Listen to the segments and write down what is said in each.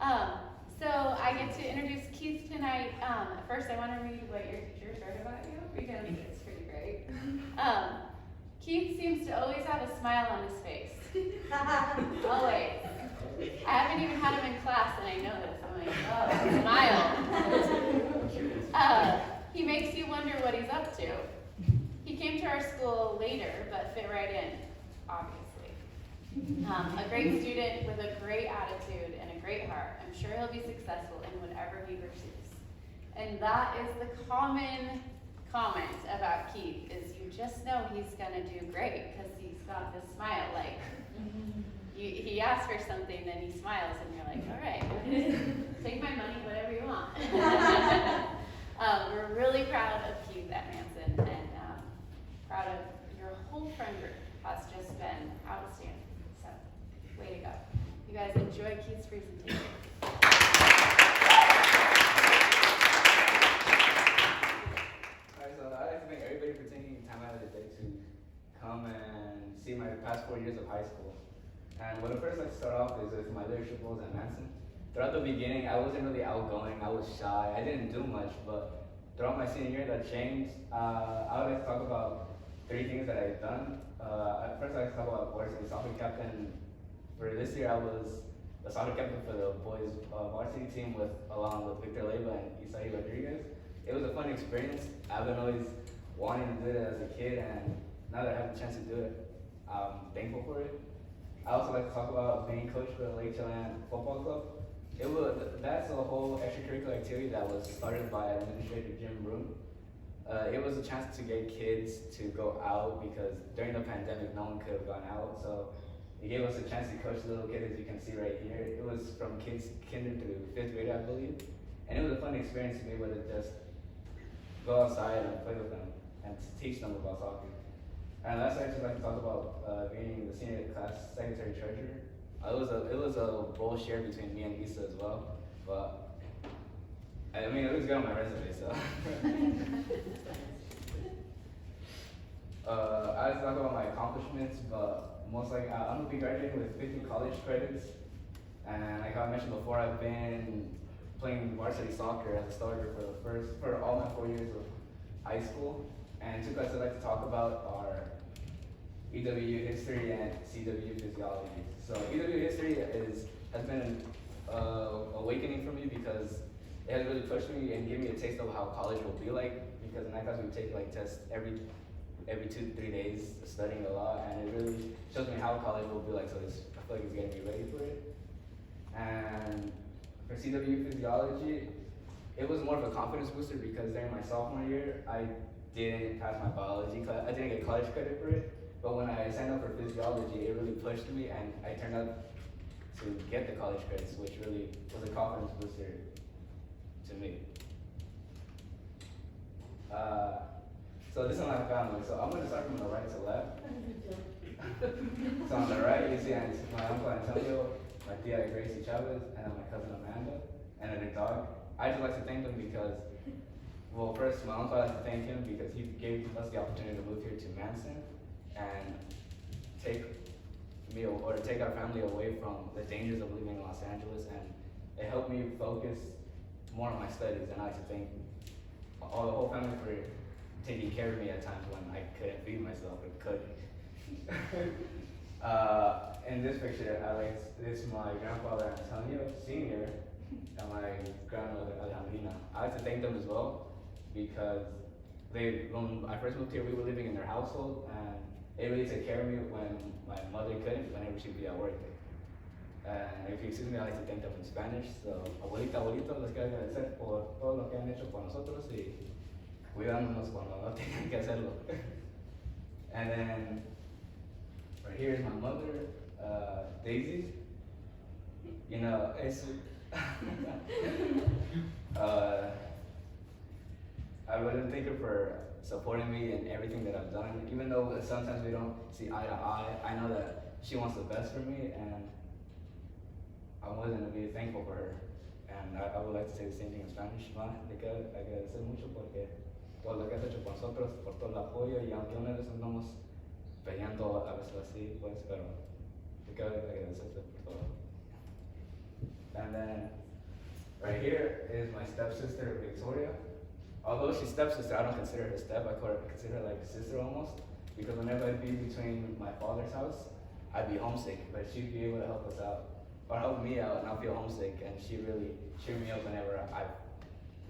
So I get to introduce Keith tonight. First, I want to read what your teacher wrote about you because it's pretty great. Keith seems to always have a smile on his face. Always. I haven't even had him in class, and I know this. I'm like, oh, smile. He makes you wonder what he's up to. He came to our school later, but fit right in, obviously. A great student with a great attitude and a great heart. I'm sure he'll be successful in whatever he pursues. And that is the common comment about Keith, is you just know he's gonna do great because he's got this smile. Like, he asks for something, then he smiles, and you're like, all right, take my money, whatever you want. We're really proud of Keith at Manson, and proud of your whole friend group has just been outstanding. So, way to go. You guys enjoy Keith's presentation. Alright, so I'd like to thank everybody for taking time out of their day to come and see my past 4 years of high school. And what I'd first like to start off is with my leadership roles at Manson. Throughout the beginning, I wasn't really outgoing, I was shy, I didn't do much, but throughout my senior year that changed. I would like to talk about 3 things that I've done. First, I'd like to talk about varsity soccer captain. For this year, I was the soccer captain for the boys varsity team along with Victor Leyva and Isai Rodriguez. It was a fun experience. I've been always wanting to do it as a kid, and now that I have the chance to do it, I'm thankful for it. I also like to talk about being coach for the Lake Chelan Football Club. That's a whole extracurricular activity that was started by Administrator Jim Broom. It was a chance to get kids to go out because during the pandemic, no one could have gone out. So it gave us a chance to coach the little kids, as you can see right here. It was from kids kinder through 5th grade, I believe. And it was a fun experience to be able to just go outside and play with them and to teach them about soccer. And last, I'd just like to talk about being the senior class secretary treasurer. It was a role shared between me and Issa as well, but I mean, it looks good on my resume, so. I just talk about my accomplishments, but I'm gonna be graduating with 50 college credits. And like I mentioned before, I've been playing varsity soccer as a starter for all my 4 years of high school. And 2 classes I'd like to talk about are EW history and CW physiology. So EW history has been an awakening for me because it has really pushed me and given me a taste of how college will be like. Because in that class we take like tests every 2 to 3 days, studying a lot, and it really shows me how college will be like. So I feel like it's getting me ready for it. And for CW physiology, it was more of a confidence booster because during my sophomore year, I didn't pass my biology class. I didn't get college credit for it. But when I signed up for physiology, it really pushed me, and I turned out to get the college credits, which really was a confidence booster to me. So this is my family. So I'm gonna start from the right to left. So on the right, you see my uncle Antonio, my tia Gracie Chavez, and my cousin Amanda, and then their dog. I just like to thank them because, well, first my uncle, I like to thank him because he gave us the opportunity to move here to Manson and take our family away from the dangers of living in Los Angeles, and it helped me focus more on my studies. And I like to thank the whole family for taking care of me at times when I couldn't feed myself or could. In this picture, this is my grandfather Antonio Sr. and my grandmother Alejandrina. I like to thank them as well because when I first moved here, we were living in their household, and they really took care of me when my mother couldn't, whenever she'd be at work. And if you excuse me, I like to thank them in Spanish. So, abuelita, abuelito, les quiero agradecer por todo lo que han hecho por nosotros y cuidándonos cuando no tenían que hacerlo. And then, right here is my mother, Daisy. You know, it's, I wouldn't thank her for supporting me in everything that I've done. Even though sometimes we don't see eye to eye, I know that she wants the best for me, and I'm willing to be thankful for her. And I would like to say the same thing in Spanish. Ma, te quiero agradecer mucho porque todo lo que has hecho por nosotros, por todo el apoyo, y aunque una vez andamos peleando a veces así, pues, pero te quiero agradecerte por todo. And then right here is my stepsister, Victoria. Although she's stepsister, I don't consider her step. Consider her like a sister almost. Because whenever I'd be between my father's house, I'd be homesick. But she'd be able to help us out, or help me out, and I'll feel homesick. And she really cheered me up whenever I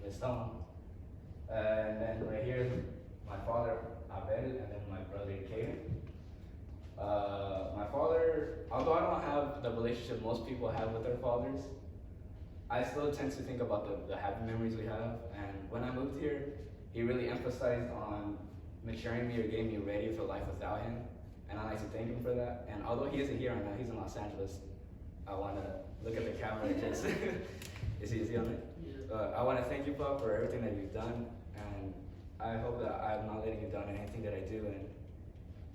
missed home. And then right here is my father, Abel, and then my brother, Caden. My father, although I don't have the relationship most people have with their fathers, I still tend to think about the happy memories we have. And when I moved here, he really emphasized on maturing me or getting me ready for life without him. And I like to thank him for that. And although he isn't here right now, he's in Los Angeles, I want to look at the camera and just, is he on it? I want to thank you, Pop, for everything that you've done. And I hope that I'm not letting you down in anything that I do. And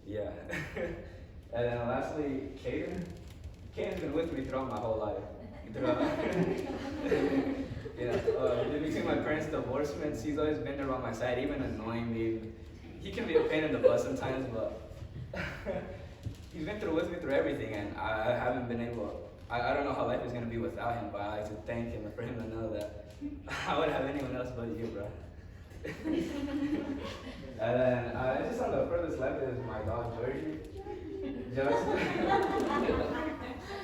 yeah. And then lastly, Caden. Caden's been with me throughout my whole life. Between my parents' divorcements, he's always been around my side, even annoying me. He can be a pain in the butt sometimes, but he's been with me through everything, and I haven't been able. I don't know how life is gonna be without him, but I like to thank him and for him to know that I wouldn't have anyone else but you, bro. And then just on the furthest left is my dog Georgie. Just,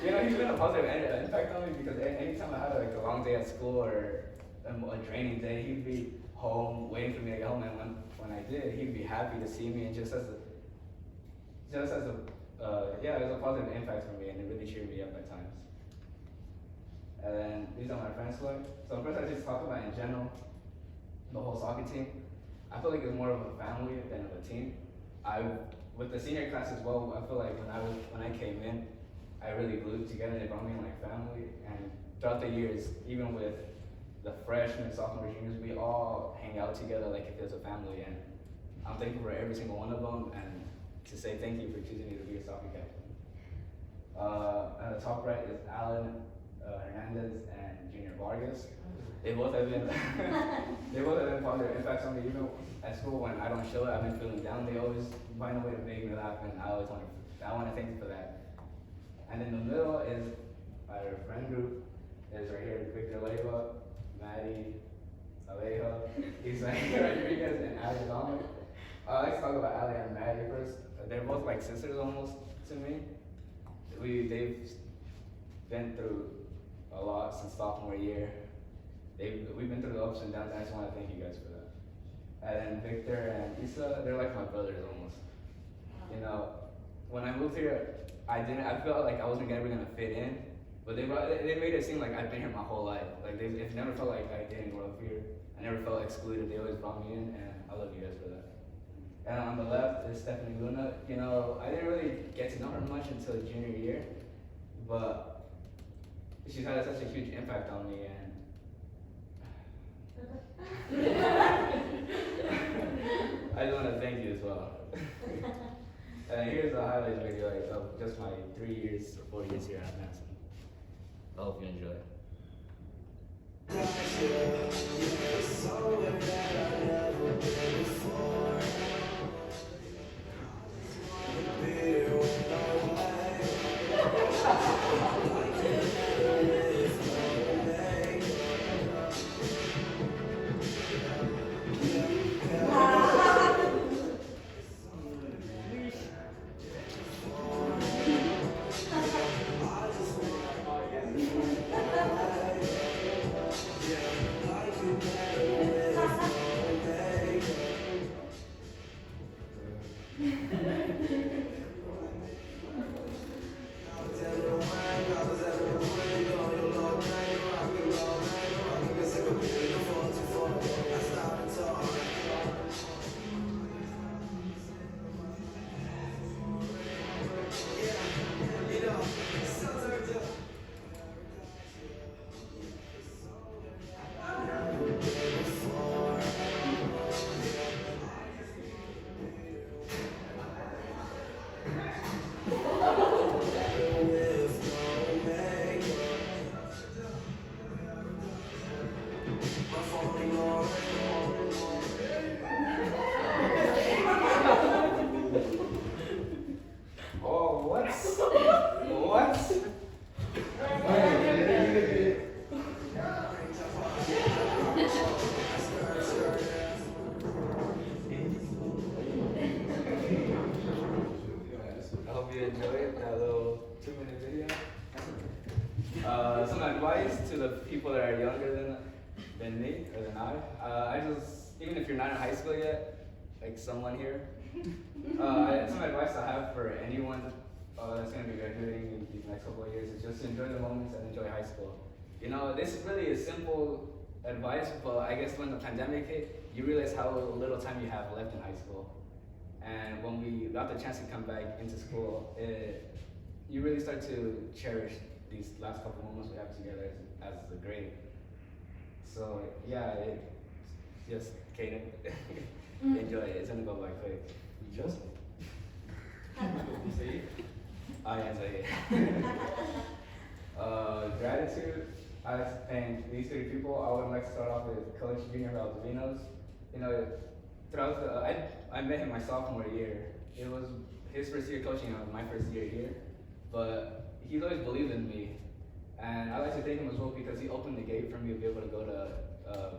he's been a positive impact on me because anytime I had like a long day at school or a draining day, he'd be home waiting for me to get home, and when I did, he'd be happy to see me, and it was a positive impact for me, and it really cheered me up at times. And then these are my friends like. So first I just talk about in general, the whole soccer team. I feel like it's more of a family than of a team. With the senior class as well, I feel like when I came in, I really glued together. They brought me in like family, and throughout the years, even with the freshmen, sophomores, juniors, we all hang out together like if it was a family. And I'm thankful for every single one of them, and to say thank you for choosing me to be a soccer captain. At the top right is Alan Hernandez and Junior Vargas. They both have been positive impacts on me. Even at school when I don't show it, I've been feeling down. They always find a way to make me laugh, and I want to thank them for that. And in the middle is our friend group. Is right here Victor Leyva, Maddie, Aleja, Isaiah Rodriguez, and Ali Dominic. Let's talk about Ali and Maddie first. They're both like sisters almost to me. They've been through a lot since sophomore year. We've been through the ups and downs, and I just want to thank you guys for that. And then Victor and Isa, they're like my brothers almost. When I moved here, I felt like I wasn't ever gonna fit in, but they made it seem like I've been here my whole life. Like it never felt like I didn't grow up here. I never felt excluded. They always brought me in, and I love you guys for that. And on the left is Stephanie Luna. I didn't really get to know her much until junior year, but she's had such a huge impact on me, and I just want to thank you as well. And here's a highlights video of just my 3 years or 4 years here at Madison. I hope you enjoy. Oh, what? you enjoyed that little 2-minute video. Some advice to the people that are younger than me or than I just, even if you're not in high school yet, like someone here, some advice I have for anyone that's going to be graduating in these next couple of years is just enjoy the moments and enjoy high school. You know, this is really a simple advice, but I guess when the pandemic hit, you realize how little time you have left in high school. And when we got the chance to come back into school, you really start to cherish these last couple moments we have together as a grade. So yeah, just Kaden, enjoy it. It's gonna go by quick. You trust me. See? I answer it. Gratitude. I like to thank these 3 people. I would like to start off with Coach Junior Valdivinos. You know, throughout I met him my sophomore year. It was his first year coaching, and my first year here. But he's always believed in me. And I like to thank him as well because he opened the gate for me to be able to go to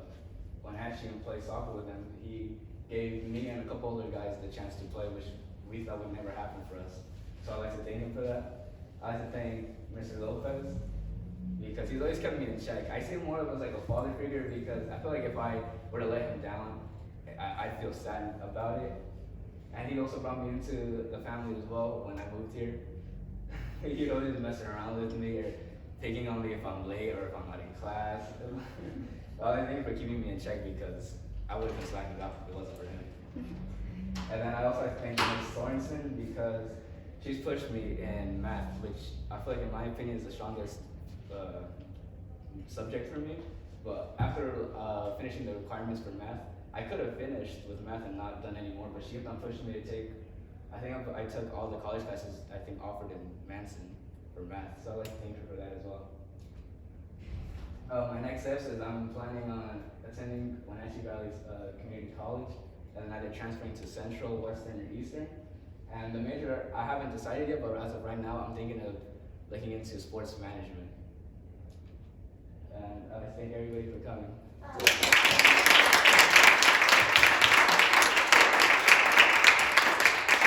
Wenatchee and play soccer with him. He gave me and a couple other guys the chance to play, which we thought would never happen for us. So I like to thank him for that. I like to thank Mr. Lopez because he's always kept me in check. I see him more of as like a father figure because I feel like if I were to let him down, I'd feel sad about it. And he also brought me into the family as well when I moved here. He'd always messing around with me or picking on me if I'm late or if I'm not in class. I thank him for keeping me in check because I would have been slacking off if it wasn't for him. And then I also like to thank Ms. Sorensen because she's pushed me in math, which I feel like in my opinion is the strongest subject for me. But after finishing the requirements for math, I could have finished with math and not done any more, but she kept on pushing me to take, I took all the college classes offered in Manson for math, so I'd like to thank her for that as well. My next steps is I'm planning on attending Wenatchee Valley Community College and either transferring to Central, Western, or Eastern. And the major, I haven't decided yet, but as of right now, I'm thinking of looking into sports management. And I thank everybody for coming.